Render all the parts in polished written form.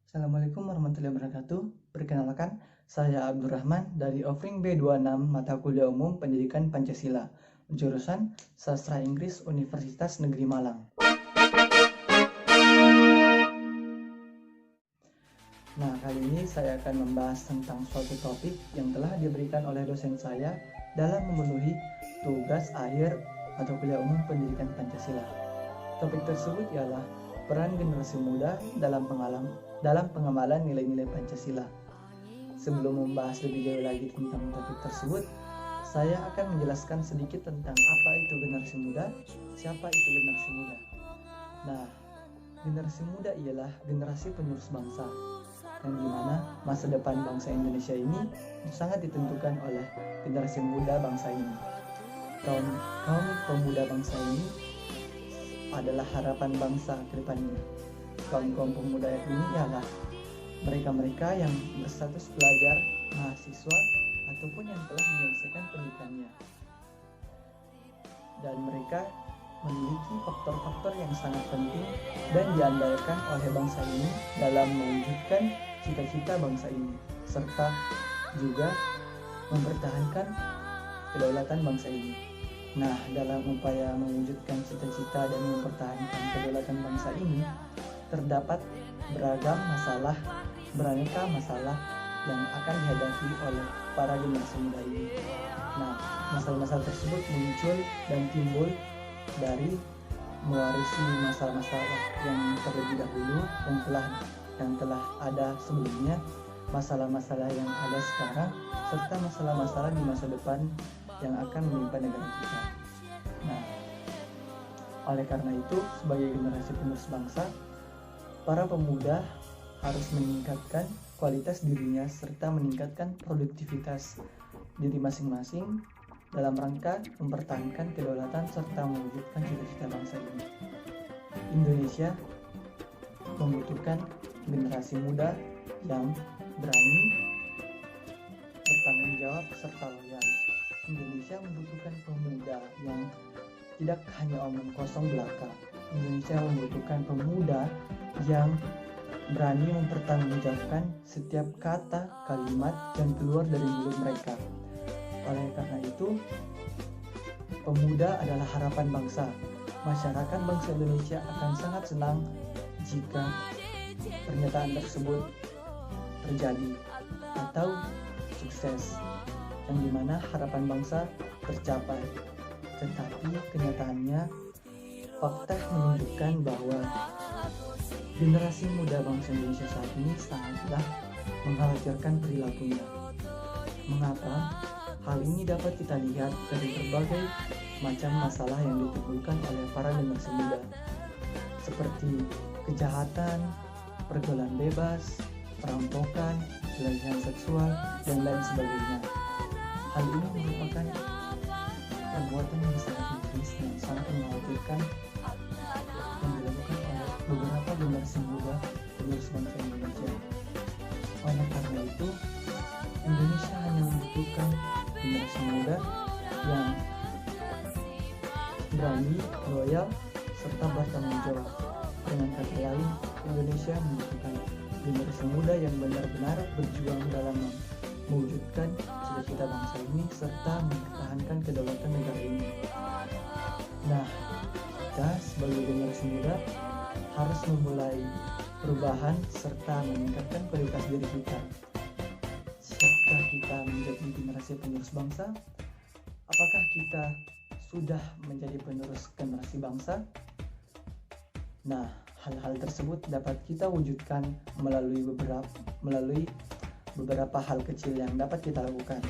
Assalamualaikum warahmatullahi wabarakatuh. Perkenalkan, saya Abdurrahman dari Offering B26 Mata Kuliah Umum Pendidikan Pancasila, jurusan Sastra Inggris Universitas Negeri Malang. Nah, kali ini saya akan membahas tentang suatu topik yang telah diberikan oleh dosen saya dalam memenuhi tugas akhir Mata Kuliah Umum Pendidikan Pancasila. Topik tersebut ialah peran generasi muda dalam pengamalan nilai-nilai Pancasila. Sebelum membahas lebih jauh lagi tentang topik tersebut, saya akan menjelaskan sedikit tentang apa itu generasi muda, siapa itu generasi muda. Nah, generasi muda ialah generasi penerus bangsa, yang dimana masa depan bangsa Indonesia ini sangat ditentukan oleh generasi muda bangsa ini. Kaum pemuda bangsa ini adalah harapan bangsa ke depannya. Kaum pemuda ini ialah mereka-mereka yang berstatus pelajar, mahasiswa, ataupun yang telah menyelesaikan pendidikannya. Dan mereka memiliki faktor-faktor yang sangat penting dan diandalkan oleh bangsa ini dalam mewujudkan cita-cita bangsa ini, serta juga mempertahankan kedaulatan bangsa ini. Nah, dalam upaya mewujudkan cita-cita dan mempertahankan kedaulatan bangsa ini, terdapat beraneka masalah yang akan dihadapi oleh para generasi muda ini. Nah, masalah-masalah tersebut muncul dan timbul dari mewarisi masalah-masalah yang terlebih dahulu yang telah ada sebelumnya, masalah-masalah yang ada sekarang, serta masalah-masalah di masa depan yang akan menimpa negara kita. Nah, oleh karena itu, sebagai generasi penerus bangsa, para pemuda harus meningkatkan kualitas dirinya serta meningkatkan produktivitas diri masing-masing dalam rangka mempertahankan kedaulatan serta mewujudkan cita-cita bangsa ini. Indonesia membutuhkan generasi muda yang berani, bertanggung jawab, serta loyal. Indonesia membutuhkan pemuda yang tidak hanya omong kosong belaka. Indonesia membutuhkan pemuda yang berani mempertanggungjawabkan setiap kata, kalimat yang keluar dari mulut mereka. Oleh karena itu, pemuda adalah harapan bangsa. Masyarakat bangsa Indonesia akan sangat senang jika pernyataan tersebut terjadi atau sukses, yang dimana harapan bangsa tercapai. Tetapi kenyataannya, fakta menunjukkan bahwa generasi muda bangsa Indonesia saat ini sangatlah mengkhawatirkan perilakunya. Mengapa? Hal ini dapat kita lihat dari berbagai macam masalah yang ditimbulkan oleh para generasi muda, seperti kejahatan, pergaulan bebas, perampokan, pelecehan seksual, dan lain sebagainya. Hal ini merupakan perbuatan yang sangat kritis dan sangat mengkhawatirkan yang dilakukan oleh beberapa generasi muda penerus bangsa Indonesia. Oleh karena itu, Indonesia hanya membutuhkan generasi muda yang berani, loyal, serta bertanggung jawab. Dengan kata lain, Indonesia membutuhkan generasi muda yang benar-benar berjuang dalam mewujudkan cita-cita bangsa ini serta mempertahankan kedaulatan negara ini. Nah, kita sebagai generasi muda harus memulai perubahan serta meningkatkan kualitas diri kita. Siapkah kita menjadi generasi penerus bangsa? Apakah kita sudah menjadi penerus generasi bangsa? Nah, hal-hal tersebut dapat kita wujudkan melalui beberapa hal kecil yang dapat kita lakukan,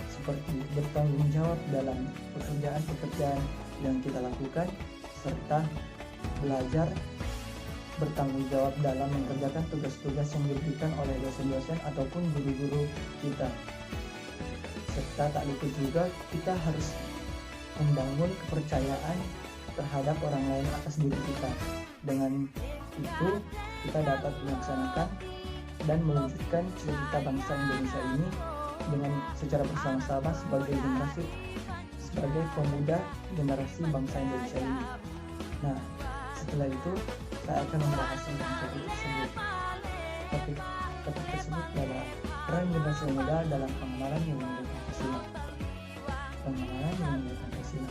seperti bertanggung jawab dalam pekerjaan-pekerjaan yang kita lakukan, serta belajar bertanggung jawab dalam mengerjakan tugas-tugas yang diberikan oleh dosen-dosen ataupun guru-guru kita. Serta tak lupa juga kita harus membangun kepercayaan terhadap orang lain atas diri kita. Dengan itu kita dapat melaksanakan dan mewujudkan cita-cita bangsa Indonesia ini dengan secara bersama-sama sebagai pemuda generasi bangsa Indonesia ini. Nah, setelah itu saya akan membahas tentang topik tersebut. topik tersebut adalah peran generasi muda dalam pengamalan nilai-nilai Pancasila. Pengamalan nilai-nilai Pancasila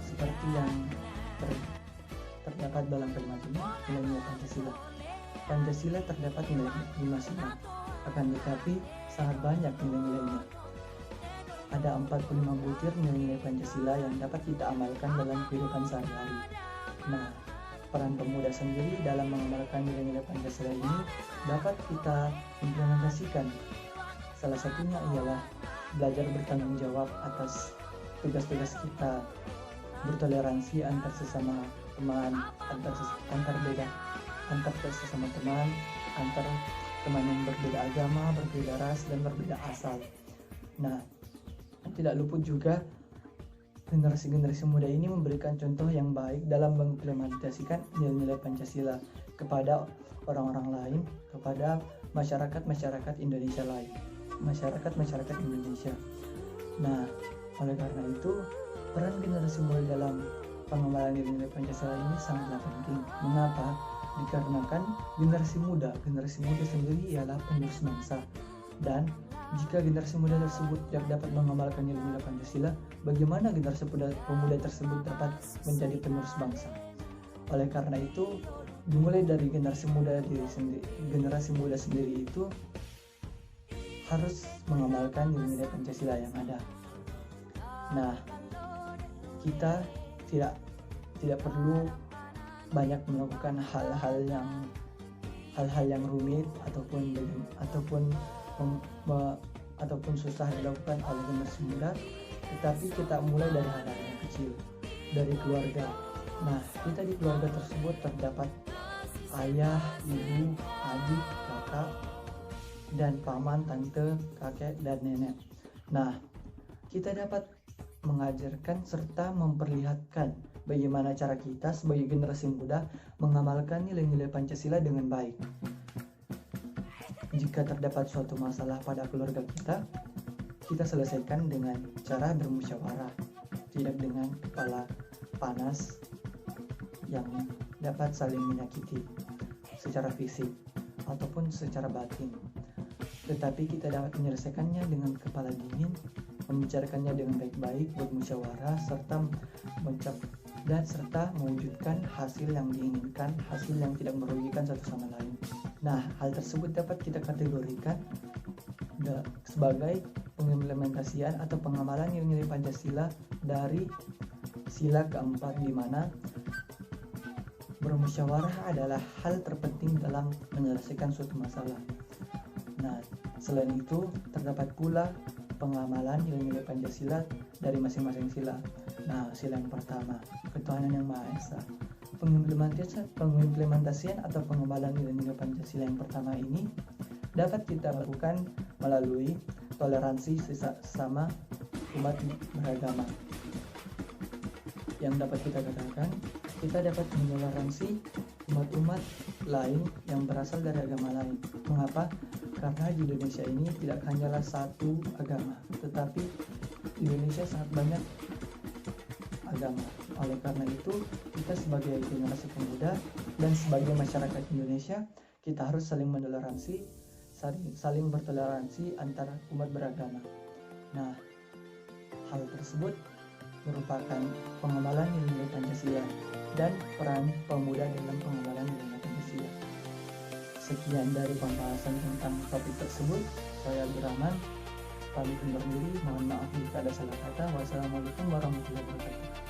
seperti yang terdapat dalam kalimat ini, nilai-nilai Pancasila. Pancasila terdapat nilai 5 sila, akan tetapi sangat banyak nilai-nilainya. Ada 45 butir nilai-nilai Pancasila yang dapat kita amalkan dalam kehidupan sehari-hari. Nah, peran pemuda sendiri dalam mengamalkan nilai-nilai Pancasila ini dapat kita implementasikan. Salah satunya ialah belajar bertanggung jawab atas tugas-tugas kita, bertoleransi antar sesama teman, antar sesama teman, antar teman yang berbeda agama, berbeda ras, dan berbeda asal. Nah, tidak luput juga generasi-generasi muda ini memberikan contoh yang baik dalam mengimplementasikan nilai-nilai Pancasila kepada orang-orang lain, kepada masyarakat Indonesia lain, masyarakat Indonesia. Nah, oleh karena itu, peran generasi muda dalam pengamalan nilai-nilai Pancasila ini sangatlah penting. Mengapa? Dikarenakan generasi muda sendiri ialah penerus bangsa, dan jika generasi muda tersebut tidak dapat mengamalkan nilai-nilai Pancasila, bagaimana generasi pemuda tersebut dapat menjadi penerus bangsa? Oleh karena itu, dimulai dari generasi muda sendiri itu harus mengamalkan nilai-nilai Pancasila yang ada. Nah, kita tidak perlu banyak melakukan hal-hal yang rumit ataupun susah dilakukan oleh generasi muda, tetapi kita mulai dari hal-hal yang kecil, dari keluarga. Nah, kita di keluarga tersebut terdapat ayah, ibu, adik, kakak, dan paman, tante, kakek, dan nenek. Nah, kita dapat mengajarkan serta memperlihatkan bagaimana cara kita sebagai generasi muda mengamalkan nilai-nilai Pancasila dengan baik. Jika terdapat suatu masalah pada keluarga kita selesaikan dengan cara bermusyawarah, tidak dengan kepala panas yang dapat saling menyakiti secara fisik ataupun secara batin. Tetapi kita dapat menyelesaikannya dengan kepala dingin, membicarakannya dengan baik-baik, bermusyawarah, serta mewujudkan hasil yang diinginkan, hasil yang tidak merugikan satu sama lain. Nah, hal tersebut dapat kita kategorikan sebagai pengimplementasian atau pengamalan nilai-nilai Pancasila dari sila keempat, di mana bermusyawarah adalah hal terpenting dalam menyelesaikan suatu masalah. Nah, selain itu terdapat pula pengamalan nilai-nilai Pancasila dari masing-masing sila. Nah, sila yang pertama, ketuhanan yang Maha Esa. Pengimplementasian atau pengamalan nilai-nilai Pancasila yang pertama ini dapat kita lakukan melalui toleransi sesama umat beragama. Yang dapat kita katakan, kita dapat mentoleransi umat-umat lain yang berasal dari agama lain. Mengapa? Karena di Indonesia ini tidak hanyalah satu agama, tetapi di Indonesia sangat banyak agama. Oleh karena itu, kita sebagai generasi pemuda dan sebagai masyarakat Indonesia, kita harus saling mentoleransi, saling bertoleransi antara umat beragama. Nah, hal tersebut merupakan pengamalan nilai Pancasila dan peran pemuda dalam pengamalan nilai Pancasila. Sekian dari pembahasan tentang topik tersebut. Saya Abdurrahman, pamit undur diri. Mohon maaf jika ada salah kata. Wassalamualaikum warahmatullahi wabarakatuh.